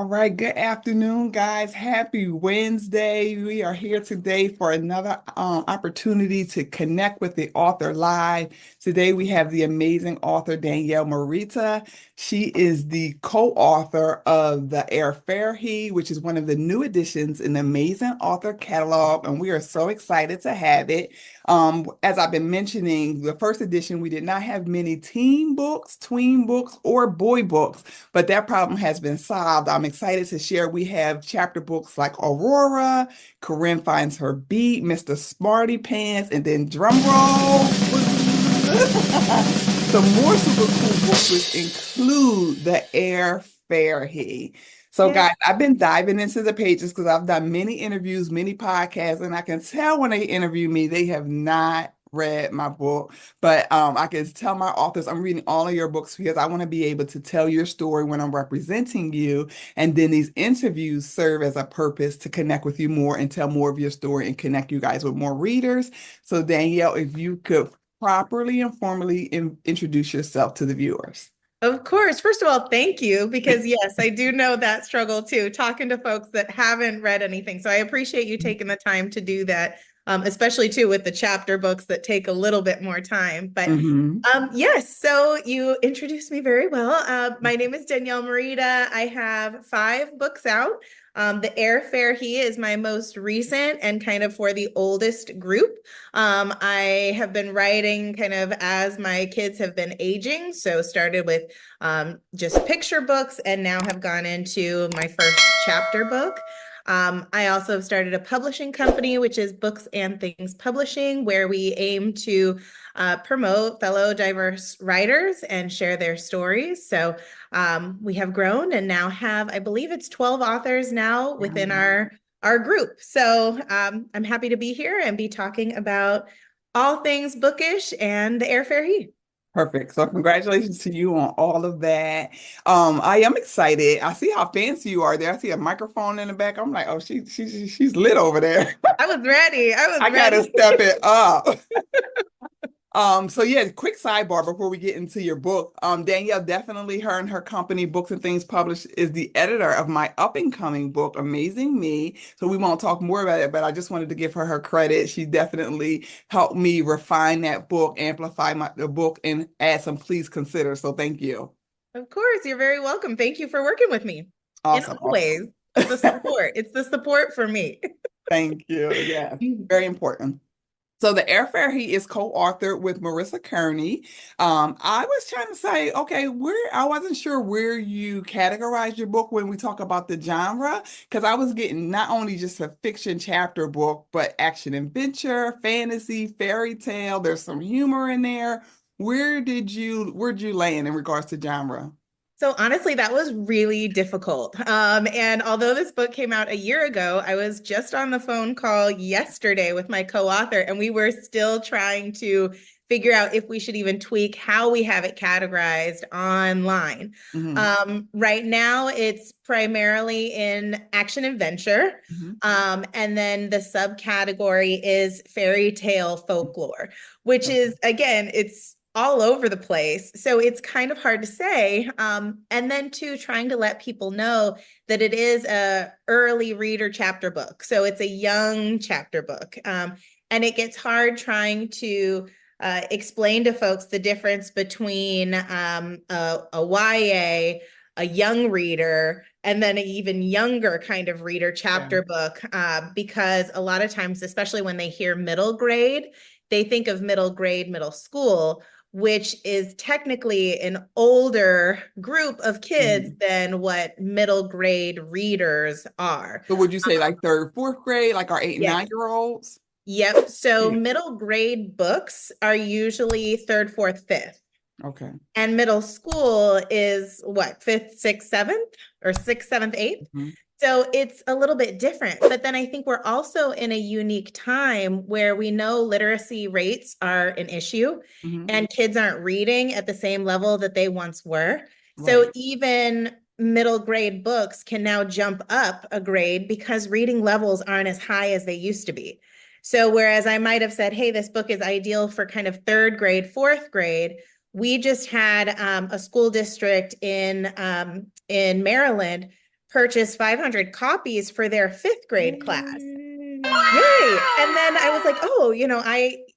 All right, good afternoon, guys. Happy Wednesday. We are here today for another opportunity to connect with the author live. Today, we have the amazing author Danielle Marietta. She is the co-author of The Air He, which is one of the new additions in the amazing author catalog, and we are so excited to have it. As I've been mentioning, the first edition, we did not have many teen books, tween books, or boy books, but that problem has been solved. I'm excited to share. We have chapter books like Aurora, Corinne Finds Her Beat, Mr. Smarty Pants, and then drum roll. Some more super cool books which include The Air He. So, Yeah. guys, I've been diving into the pages because I've done many interviews, many podcasts, and I can tell when they interview me, they have not read my book. But I can tell my authors, I'm reading all of your books because I want to be able to tell your story when I'm representing you. And then these interviews serve as a purpose to connect with you more and tell more of your story and connect you guys with more readers. So, Danielle, if you could properly and formally introduce yourself to the viewers. Of course. First of all, thank you, because yes, I do know that struggle too, talking to folks that haven't read anything. So I appreciate you taking the time to do that, especially too with the chapter books that take a little bit more time. But Hmm. yes, so you introduced me very well. My name is Danielle Marietta. I have 5 books out. The Airfare He is my most recent and kind of for the oldest group. I have been writing kind of as my kids have been aging. So started with just picture books and now have gone into my first chapter book. I also have started a publishing company, which is Books and Things Publishing, where we aim to promote fellow diverse writers and share their stories. So we have grown and now have, I believe it's 12 authors now within our group. So I'm happy to be here and be talking about all things bookish and the airfare he. Perfect. So congratulations to you on all of that. I am excited. I see how fancy you are there. I see a microphone in the back. I'm like, oh, she's lit over there. I was ready. I was I gotta ready. step it up. So yeah, quick sidebar before we get into your book. Danielle, definitely her and her company, Books and Things Published, is the editor of my up and coming book, Amazing Me. So we won't talk more about it, but I just wanted to give her her credit. She definitely helped me refine that book, amplify the book, and add some please consider. So thank you. Of course, you're very welcome. Thank you for working with me in Awesome, all ways. awesome. It's the support. It's the support for me. Thank you. Yeah, very important. So the airfare he is co-authored with Marissa Kearney. I was trying to say, okay, where I wasn't sure where you categorize your book when we talk about the genre, because I was getting not only just a fiction chapter book, but action adventure, fantasy, fairy tale. There's some humor in there. Where'd you land in regards to genre? So honestly, that was really difficult. And although this book came out a year ago, I was just on the phone call yesterday with my co-author, and we were still trying to figure out if we should even tweak how we have it categorized online. Hmm. Right now, it's primarily in action adventure. Hmm. And then the subcategory is fairy tale folklore, which Okay. is, again, it's all over the place. So it's kind of hard to say. And then too, trying to let people know that it is a early reader chapter book. So it's a young chapter book. And it gets hard trying to explain to folks the difference between a YA, a young reader, and then an even younger kind of reader Yeah. chapter book, because a lot of times, especially when they hear middle grade, they think of middle grade, middle school, which is technically an older group of kids Mhm. than what middle grade readers are. So would you say like third, fourth grade, like our 8 and Yes. 9 year olds? Yep. So Yeah. middle grade books are usually third, fourth, fifth. Okay. And middle school is what, fifth, sixth, seventh, or sixth, seventh, eighth? Mhm. So it's a little bit different. But then I think we're also in a unique time where we know literacy rates are an issue Mhm. and kids aren't reading at the same level that they once were. So Right. even middle grade books can now jump up a grade because reading levels aren't as high as they used to be. So whereas I might have said, hey, this book is ideal for kind of third grade, fourth grade, we just had a school district in Maryland purchase 500 copies for their fifth grade class. Yay. Yay. And then I was like, oh,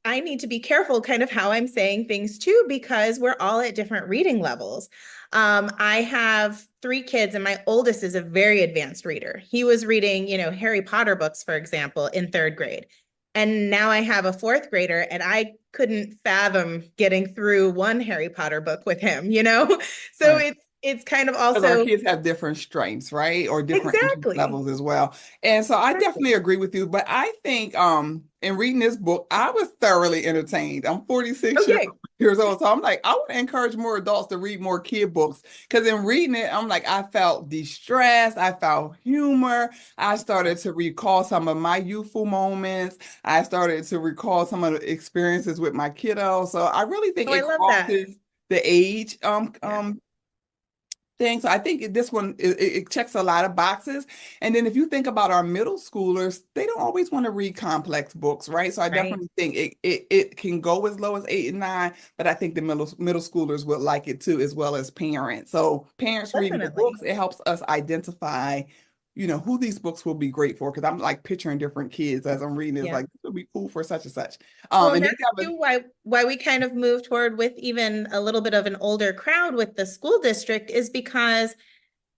I need to be careful kind of how I'm saying things too, because we're all at different reading levels. I have three kids, and my oldest is a very advanced reader. He was reading, Harry Potter books, for example, in third grade. And now I have a fourth grader, and I couldn't fathom getting through one Harry Potter book with him, So Right. it's kind of Because our also kids have different strengths, right? Or different interest exactly. levels as well. And so I Exactly. definitely agree with you. But I think in reading this book, I was thoroughly entertained. I'm 46 Okay. years old. So I'm like, I would encourage more adults to read more kid books. Because in reading it, I'm like, I felt distressed, I felt humor. I started to recall some of my youthful moments. I started to recall some of the experiences with my kiddo. So I really think Oh, I it love that. crosses the age Yeah. thing. So I think this one it checks a lot of boxes. And then if you think about our middle schoolers, they don't always want to read complex books, right? So I Right. definitely think it can go as low as 8 and 9, but I think the middle schoolers would like it too, as well as parents. So parents reading the Definitely. books, it helps us identify, who these books will be great for. Because I'm like picturing different kids as I'm reading. It's Yeah. like this will be cool for such and such. Well, And and then that's you have too why we kind of moved toward with even a little bit of an older crowd with the school district is because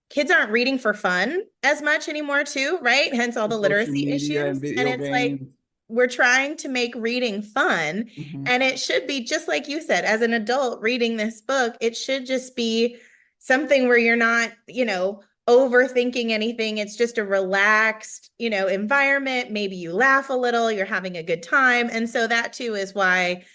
kids aren't reading for fun as much anymore too, right? Hence all the the social literacy media and issues. And video it's like games. we're trying to make reading fun. Mhm. And it should be just like you said, as an adult reading this book, it should just be something where you're not, overthinking anything. It's just a relaxed, environment. Maybe you laugh a little, you're having a good time. And so that too is why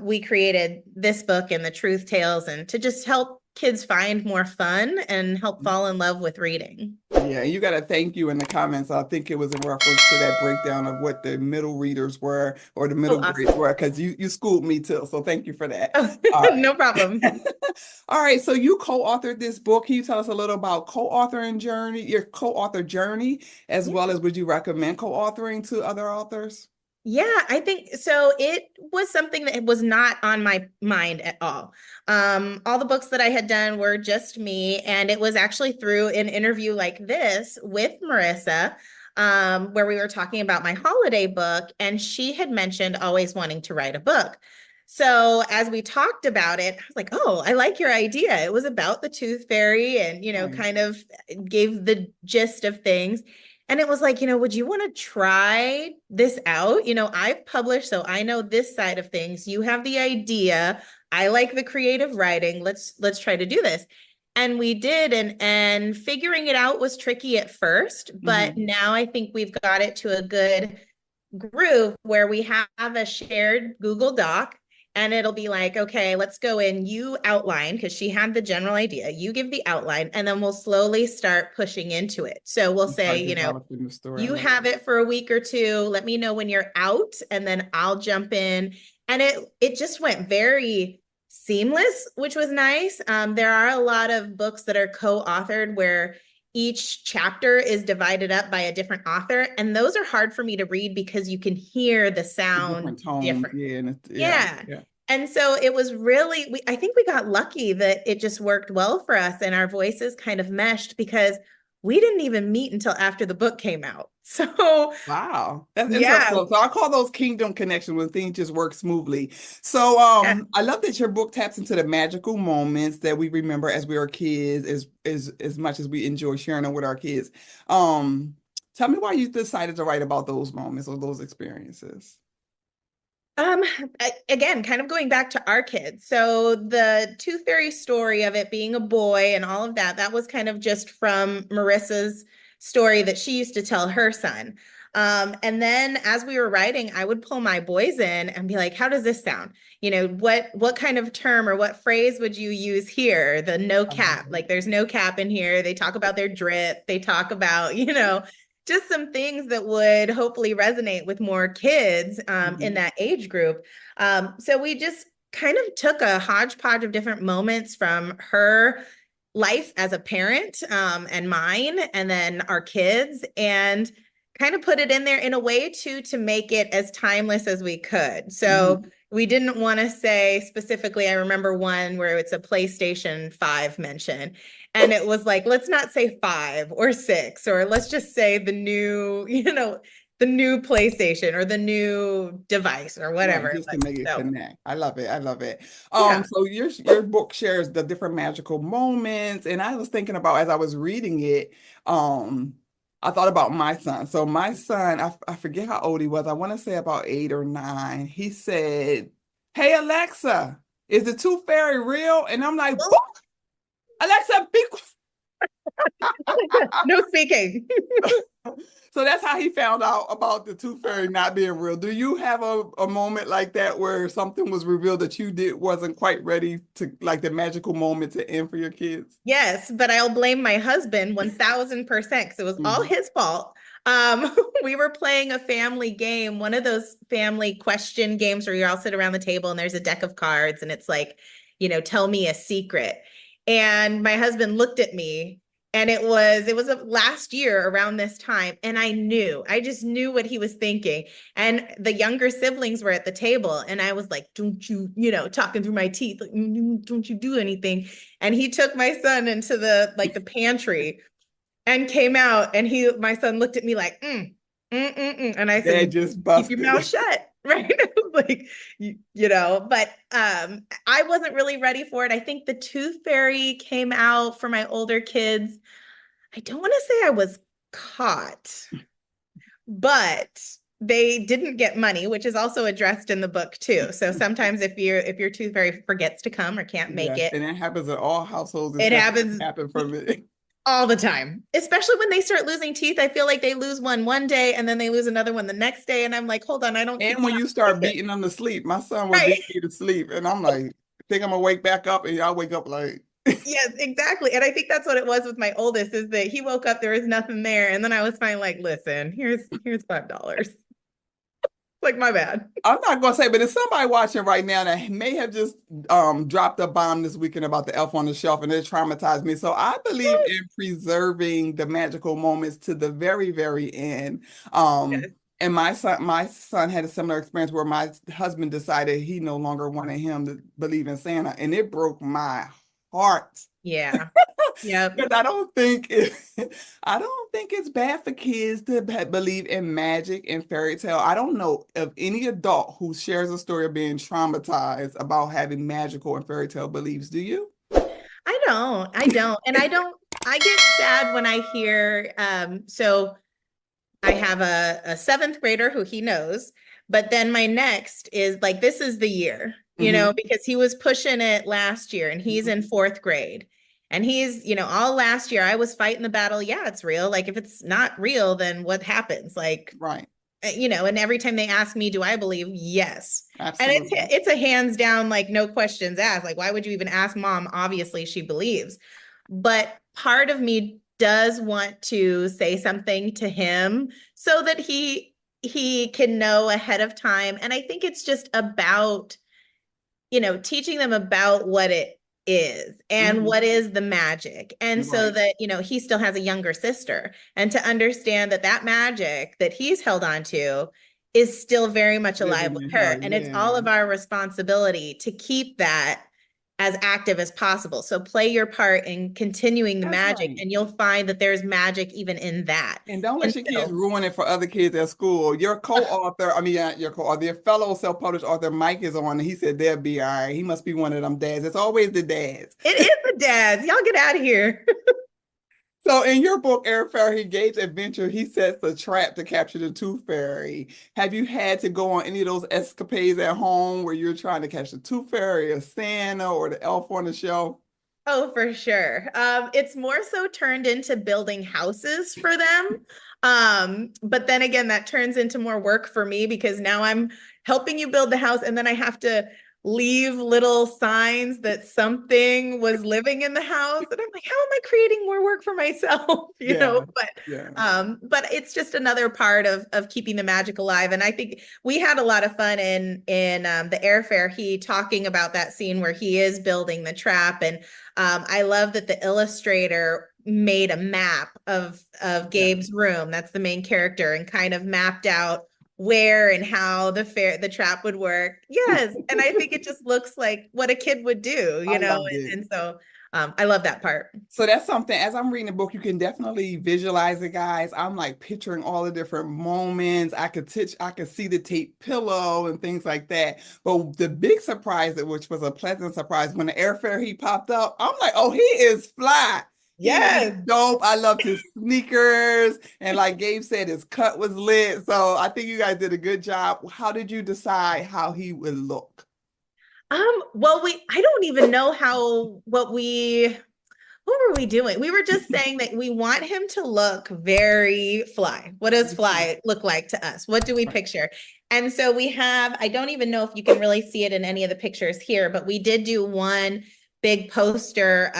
we created this book and the truth tales, and to just help kids find more fun and help fall in love with reading. Yeah, and you got to thank you in the comments. I think it was in reference to that breakdown of what the middle readers were or the Oh, middle grades awesome. were, because you schooled me too. So thank you for that. Oh, All no right. problem. All right. So you co-authored this book. Can you tell us a little about co-authoring journey, your co-author journey, as Yeah. well as would you recommend co-authoring to other authors? Yeah, I think so. It was something that was not on my mind at all. All the books that I had done were just me, and it was actually through an interview like this with Marissa, where we were talking about my holiday book, and she had mentioned always wanting to write a book. So as we talked about it, I was like, "Oh, I like your idea." It was about the tooth fairy, and Right. kind of gave the gist of things. And it was like, would you want to try this out? I've published, so I know this side of things. You have the idea. I like the creative writing. Let's try to do this. And we did, and figuring it out was tricky at first, but Hmm. now I think we've got it to a good groove where we have a shared Google Doc, and it'll be like, okay, let's go in. You outline, because she had the general idea. You give the outline, and then we'll slowly start pushing into it. So we'll You say, start developing the story. I you love have it for a week or two. Let me know when you're out, and then I'll jump in. And it just went very seamless, which was nice. There are a lot of books that are co-authored where each chapter is divided up by a different author, and those are hard for me to read because you can hear the the sound different tones. different. Yeah, and yeah, Yeah. yeah. And so it was really, I think we got lucky that it just worked well for us, and our voices kind of meshed because we didn't even meet until after the book came out. So, Wow, that's interesting. yeah. So I call those kingdom connections when things just work smoothly. So Yeah. I love that your book taps into the magical moments that we remember as we were kids, as much as we enjoy sharing them with our kids. Tell me why you decided to write about those moments or those experiences. Um, Again, kind of going back to our kids. So the Tooth Fairy story of it being a boy and all of that, that was kind of just from Marissa's story that she used to tell her son. And then as we were writing, I would pull my boys in and be like, how does this sound? What kind of term or what phrase would you use here? The no cap, like there's no cap in here. They talk about their drip. They talk about, just some things that would hopefully resonate with more kids in Mhm. that age group. So we just kind of took a hodgepodge of different moments from her life as a parent and mine, and then our kids, and kind of put it in there in a way too to make it as timeless as we could. So Mhm. we didn't want to say specifically, I remember one where it's a PlayStation 5 mention. And it was like, let's not say 5 or 6, or let's just say the new, the new PlayStation or the new device or Right, whatever it just to was. make it So connect. I love it. I love it. yeah. So your book shares the different magical moments, and I was thinking about as I was reading it, I thought about my son. So my son, I forget how old he was. I want to say about 8 or 9. He said, "Hey Alexa, is the tooth fairy real?" And I'm like, "What? Alexa, be No speaking. So that's how he found out about the tooth fairy not being real. Do you have a moment like that where something was revealed that you did wasn't quite ready to, like the magical moment to end for your kids? Yes, but I'll blame my husband 1000% because it was all Mhm. his fault. We were playing a family game, one of those family question games where you all sit around the table and there's a deck of cards and it's like, tell me a secret. And my husband looked at me and it was last year around this time and I just knew what he was thinking. And the younger siblings were at the table and I was like, don't you, talking through my teeth, like, don't you do anything. And he took my son into the pantry and came out and my son looked at me like and I said, Dad just keep your mouth busted. shut. Right. Like but I wasn't really ready for it. I think the tooth fairy came out for my older kids. I don't want to say I was caught, but they didn't get money, which is also addressed in the book too. So sometimes if your tooth fairy forgets to come or can't make Yes, it, and it happens in all households, it especially if it happens happened from it. all the time, especially when they start losing teeth. I feel like they lose one day and then they lose another one the next day. And I'm like, hold on, I don't keep And when track you of start it. beating them to sleep, my son would Right. beat me to sleep, and I'm like, I think I'm gonna wake back up, and y'all wake up like, Yes, exactly. And I think that's what it was with my oldest is that he woke up, there was nothing there. And then I was finally like, listen, here's $5. Like, my bad. I'm not gonna say, but there's somebody watching right now that may have just dropped a bomb this weekend about the elf on the shelf and it traumatized me. So I believe in preserving the magical moments to the very, very end. Yes. And my son had a similar experience where my husband decided he no longer wanted him to believe in Santa, and it broke my heart. Yeah. Yep. Because I don't think it's bad for kids to believe in magic and fairy tale. I don't know of any adult who shares a story of being traumatized about having magical and fairy tale beliefs. Do you? I don't. And I get sad when I hear, so I have a seventh grader who he knows, but then my next is like, this is the year, Hmm. because he was pushing it last year and he's in fourth grade. And he's, all last year I was fighting the battle. Yeah, it's real. Like, if it's not real, then what happens? Like, Right. and every time they ask me, do I believe? Yes. And it's Absolutely. it's a hands down, like, no questions asked. Like, why would you even ask mom? Obviously, she believes. But part of me does want to say something to him so that he can know ahead of time. And I think it's just about teaching them about what it is and Hmm. what is the magic. And so Right. that, he still has a younger sister and to understand that that magic that he's held on to is still very much alive Living with in her. her. And it's all Yeah. of our responsibility to keep that as active as possible. So play your part in continuing the That's magic, right. and you'll find that there's magic even in that. And don't And let your kids so, ruin it for other kids at school. Your co-author, I mean, your co-author, your fellow self-published author, Mike, is on, and he said they'll be all right. He must be one of them dads. It's always the dads. it is the dads. Y'all get out of here. So in your book, Eric Fahey Gates Adventure, he sets a trap to capture the tooth fairy. Have you had to go on any of those escapades at home where you're trying to catch the tooth fairy or Santa or the elf on the shelf? Oh, for sure. It's more so turned into building houses for them. But then again, that turns into more work for me because now I'm helping you build the house and then I have to leave little signs that something was living in the house. And I'm like, how am I creating more work for myself? Yeah, But yeah. it's just another part of keeping the magic alive. And I think we had a lot of fun in the airfare. He talking about that scene where he is building the trap and I love that the illustrator made a map of Yeah. Gabe's room. That's the main character, and kind of mapped out where and how the trap would work. Yes, and I think it just looks like what a kid would do, I you know. loved it. And so I love that part. So that's something, as I'm reading the book, you can definitely visualize it, guys. I'm like picturing all the different moments. I could see the tape pillow and things like that. But the big surprise, which was a pleasant surprise, when the airfare he popped up, I'm like, oh, he is fly. He is Yes. dope. I loved his sneakers. And like Gabe said, his cut was lit. So I think you guys did a good job. How did you decide how he would look? Well, I don't even know what were we doing? We were just saying that we want him to look very fly. What does fly look like to us? What do we picture? And so we have, I don't even know if you can really see it in any of the pictures here, but we did do one big poster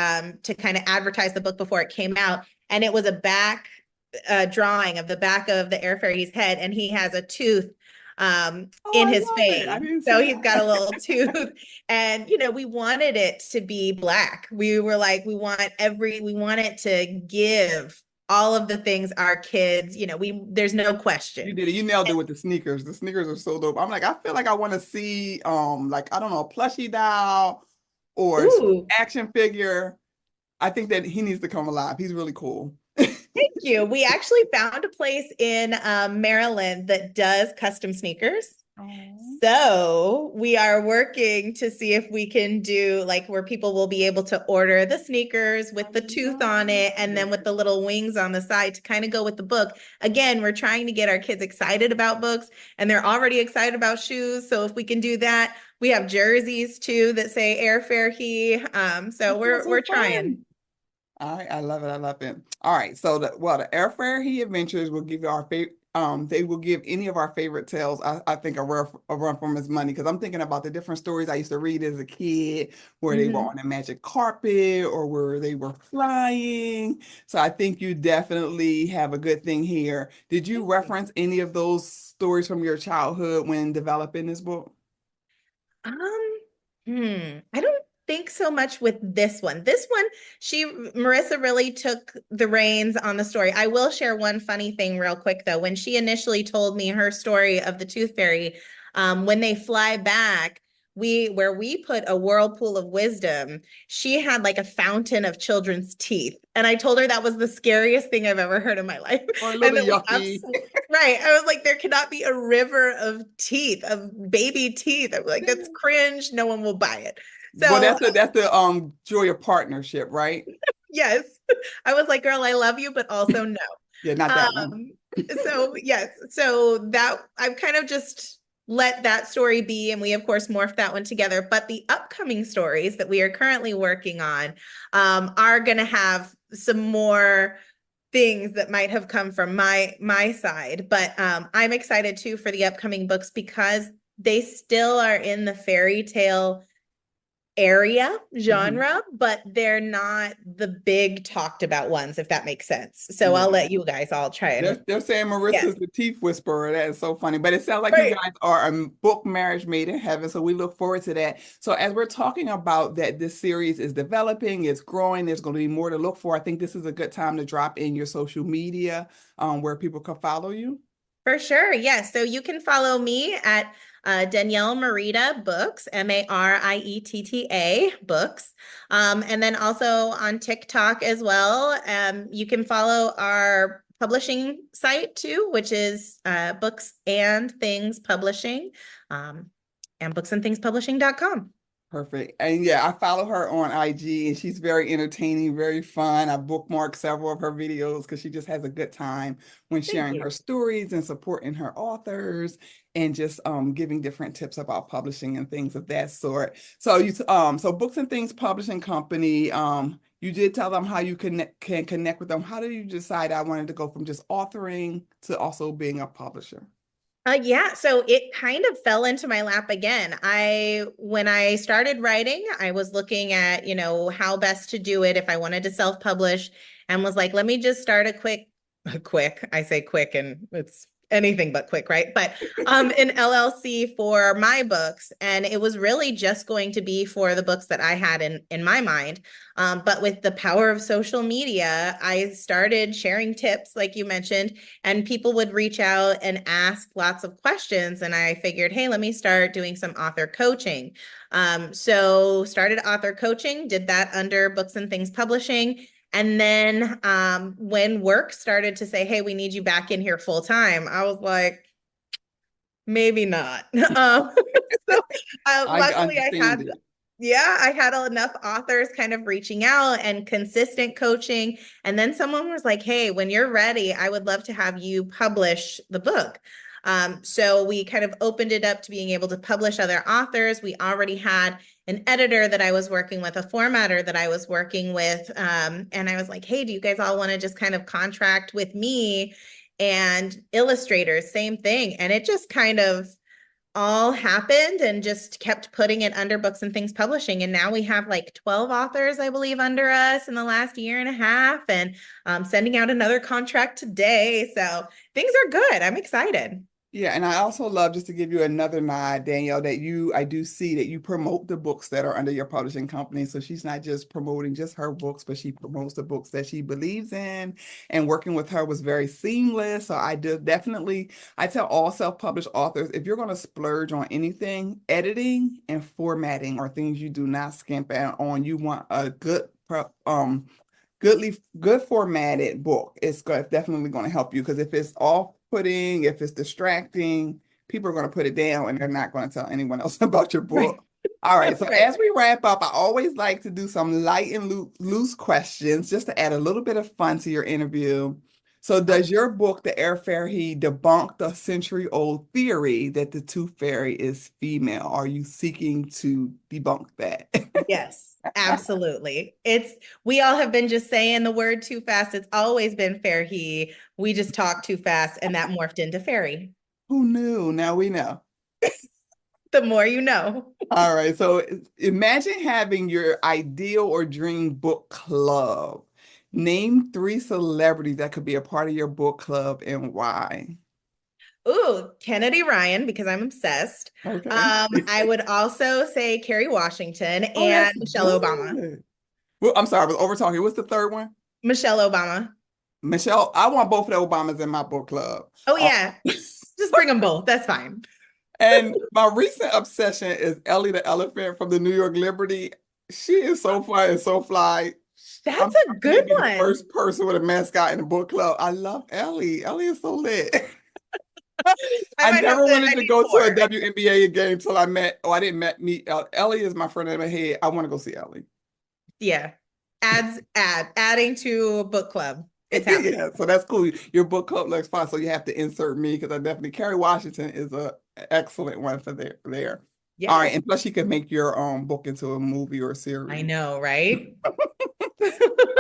to kind of advertise the book before it came out. And it was a back drawing of the back of the air fairy's head, and he has a tooth Oh, in I his love it. I face. didn't So see he's got a that. little tooth. And, we wanted it to be black. We were like, we want it to give all of the things our kids, there's no You question. did it. You nailed it with the sneakers. The sneakers are so dope. I'm like, I feel like I want to see like I don't know, a plushie doll or Ooh, action figure. I think that he needs to come alive. He's really cool. thank you. We actually found a place in Maryland that does custom sneakers. Oh, So we are working to see if we can do like where people will be able to order the sneakers I with the tooth love on it and then it. with the little wings on the side to kind of go with the book. Again, we're trying to get our kids excited about books, and they're already excited about shoes. So if we can do that, we have jerseys too that say airfare he. So That sounds so we're fun. trying. All right, I love it. I love it. All right, so the Air Fryer He Adventures will give you our favorite. They will give any of our favorite tales. I think a run from his money because I'm thinking about the different stories I used to read as a kid, where they were Mhm. on a magic carpet or where they were flying. So I think you definitely have a good thing here. Did you Thank you. reference any of those stories from your childhood when developing this book? Um, I don't think so much with this one. This one, Marissa really took the reins on the story. I will share one funny thing real quick though. When she initially told me her story of the Tooth Fairy, when they fly back, where we put a whirlpool of wisdom, she had like a fountain of children's teeth. And I told her that was the scariest thing I've ever heard in my life. Or a And little that was yucky? right. I was like, there cannot be a river of teeth, of baby teeth. I'm like, that's cringe. No one will buy it. Well, So that's the joy of partnership, right? yes, I was like, girl, I love you, but also no. Yeah, not that one. Um, so yes, so that I've kind of just let that story be, and we of course morphed that one together. But the upcoming stories that we are currently working on are going to have some more things that might have come from my side. But I'm excited too for the upcoming books because they still are in the fairy tale area Mhm. genre, but they're not the big talked about ones, if that makes sense. So I'll Yeah. let you guys all try and They're saying yes, Marissa's the teeth whisperer. That is so funny. But it sounds like you right. guys are a book marriage made in heaven. So we look forward to that. So as we're talking about that this series is developing, it's growing, there's going to be more to look for. I think this is a good time to drop in your social media where people can follow you. For sure. Yes. So you can follow me at Danielle Marietta Books, Marietta Books. And then also on TikTok as well. You can follow our publishing site too, which is Books and Things Publishing, and booksandthingspublishing.com. Perfect. And yeah, I follow her on IG and she's very entertaining, very fun. I bookmarked several of her videos because she just has a good time when Thank sharing her you. stories and supporting her authors and just giving different tips about publishing and things of that sort. So Books and Things Publishing Company, you did tell them how you can connect with them. How did you decide I wanted to go from just authoring to also being a publisher? Yeah, so it kind of fell into my lap again. When I started writing, I was looking at, how best to do it if I wanted to self-publish, and was like, let me just start I say quick and it's anything but quick, right? But an LLC for my books, and it was really just going to be for the books that I had in my mind. But with the power of social media, I started sharing tips, like you mentioned, and people would reach out and ask lots of questions. And I figured, hey, let me start doing some author coaching. So started author coaching, did that under Books and Things Publishing. And then when work started to say, hey, we need you back in here full time, I was like, maybe not. So I luckily understand it. I had enough authors kind of reaching out and consistent coaching. And then someone was like, hey, when you're ready, I would love to have you publish the book. So we kind of opened it up to being able to publish other authors. We already had an editor that I was working with, a formatter that I was working with. And I was like, hey, do you guys all want to just kind of contract with me? And illustrators, same thing. And it just kind of all happened and just kept putting it under Books and Things Publishing. And now we have like 12 authors, I believe, under us in the last year and a half, and sending out another contract today. So things are good. I'm excited. Yeah, and I also love, just to give you another nod, Danielle, that I do see that you promote the books that are under your publishing company. So she's not just promoting just her books, but she promotes the books that she believes in. And working with her was very seamless. So I do definitely, I tell all self-published authors, if you're going to splurge on anything, editing and formatting are things you do not skimp out on. You want a good formatted book. Definitely going to help you, because if it's off-putting, if it's distracting, people are going to put it down and they're not going to tell anyone else about your Right. book. All right, so Right. as we wrap up, I always like to do some light and loose questions just to add a little bit of fun to your interview. So does your book, The Airfare He, debunk the century-old theory that the tooth fairy is female? Are you seeking to debunk that? Yes, absolutely. We all have been just saying the word too fast. It's always been fair he. We just talk too fast and that morphed into fairy. Who knew? Now we know. The more you know. All right. So imagine having your ideal or dream book club. Name three celebrities that could be a part of your book club and why. Ooh, Kennedy Ryan, because I'm obsessed. Okay. I would also say Kerry Washington Oh, and that's Michelle Obama. good. Well, I'm sorry, I was over talking. What's the third one? Michelle Obama. Michelle. I want both of the Obamas in my book club. Oh, Um, yeah. Just bring them both. That's fine. and my recent obsession is Ellie the elephant from the New York Liberty. She is so fun and so fly. That's a I may good be the one. first person with a mascot in the book club. I love Ellie. Ellie is so lit. I never wanted I to need go to a more. WNBA game till I didn't meet Ellie is my friend in my head. I want to go see Ellie. Yeah. Adding to book club. It's happening. Yeah, so that's cool. Your book club looks fun, so you have to insert me because I definitely Kerry Washington is a excellent one for there. All right, Yes. and plus you can make your book into a movie or a I series. know, right?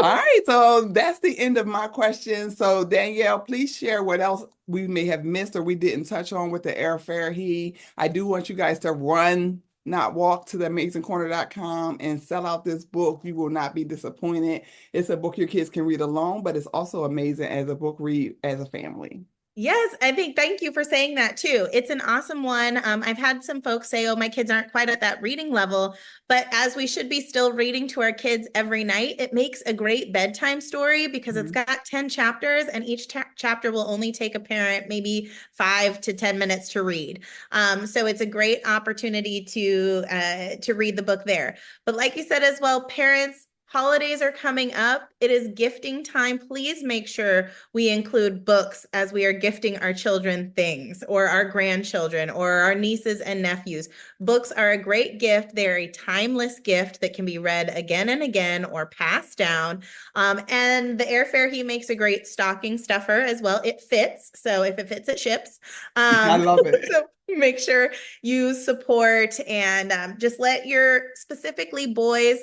All right, so that's the end of my questions. So Danielle, please share what else we may have missed or we didn't touch on with the airfare. I do want you guys to run, not walk to the amazingcorner.com and sell out this book. You will not be disappointed. It's a book your kids can read alone, but it's also amazing as a book read as a family. Yes, I think thank you for saying that too. It's an awesome one. I've had some folks say, oh, my kids aren't quite at that reading level, but as we should be still reading to our kids every night, it makes a great bedtime story because it's Mhm. got 10 chapters and each chapter will only take a parent maybe 5 to 10 minutes to read. So it's a great opportunity to read the book there. But like you said as well, parents, holidays are coming up. It is gifting time. Please make sure we include books as we are gifting our children things or our grandchildren or our nieces and nephews. Books are a great gift. They're a timeless gift that can be read again and again or passed down. And the airfare he makes a great stocking stuffer as well. It fits. So if it fits, it ships. I love it. So make sure you support and just let your specifically boys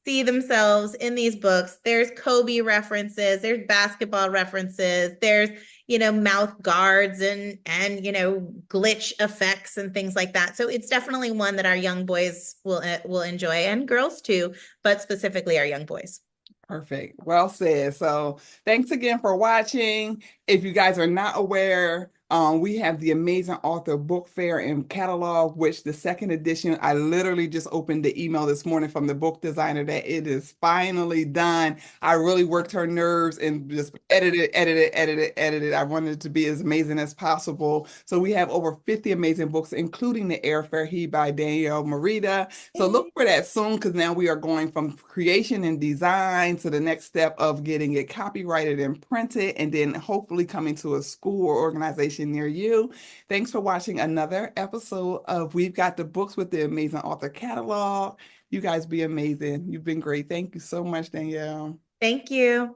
see themselves in these books. There's Kobe references, there's basketball references, there's mouth guards and glitch effects and things like that. So it's definitely one that our young boys will enjoy and girls too, but specifically our young boys. Perfect. Well said. So thanks again for watching. If you guys are not aware, We have the Amazing Author Book Fair and Catalog, which the second edition, I literally just opened the email this morning from the book designer that it is finally done. I really worked her nerves and just edited. I wanted it to be as amazing as possible. So we have over 50 amazing books, including The Air Fair He by Danielle Marietta. So look for that soon because now we are going from creation and design to the next step of getting it copyrighted and printed, and then hopefully coming to a school or organization near you. Thanks for watching another episode of We've Got the Books with the Amazing Author Catalog. You guys be amazing. You've been great. Thank you so much, Danielle. Thank you.